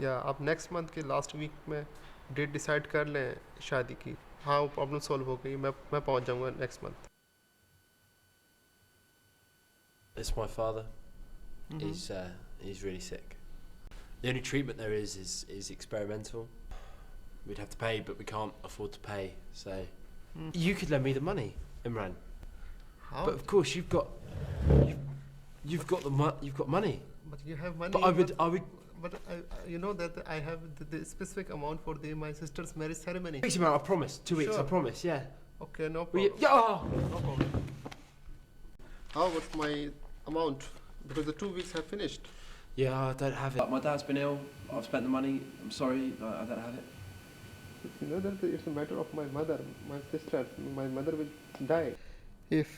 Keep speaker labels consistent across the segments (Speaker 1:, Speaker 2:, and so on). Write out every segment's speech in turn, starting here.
Speaker 1: या आप next month के लास्ट वीक में डेट डिसाइड कर लें शादी की. हाँ, वो प्रॉब्लम सॉल्व हो गई. मैं पहुंच जाऊंगा next month.
Speaker 2: It's my father.
Speaker 1: Mm-hmm.
Speaker 2: He's really sick. The only treatment there is experimental. We'd have to pay, but we can't afford to pay. So you could lend me the money, Imran.
Speaker 1: How?
Speaker 2: But of course you've got money.
Speaker 1: But you have money.
Speaker 2: But I would.
Speaker 1: But you know that I have the specific amount for my sister's marriage ceremony.
Speaker 2: Weeks amount, I promise. 2 weeks,
Speaker 1: Sure.
Speaker 2: I promise. Yeah.
Speaker 1: Okay, no
Speaker 2: Well,
Speaker 1: problem.
Speaker 2: yeah.
Speaker 1: No problem. How about my amount? Because the 2 weeks have finished.
Speaker 2: Yeah, I don't have it. My dad's been ill. I've spent the money. I'm sorry, I don't have it.
Speaker 1: You know that it's a matter of my mother, my sister. My mother will die. If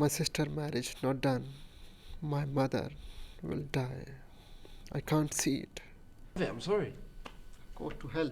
Speaker 1: my sister marriage not done, my mother will die. I can't see it.
Speaker 2: I'm sorry.
Speaker 1: Go to hell.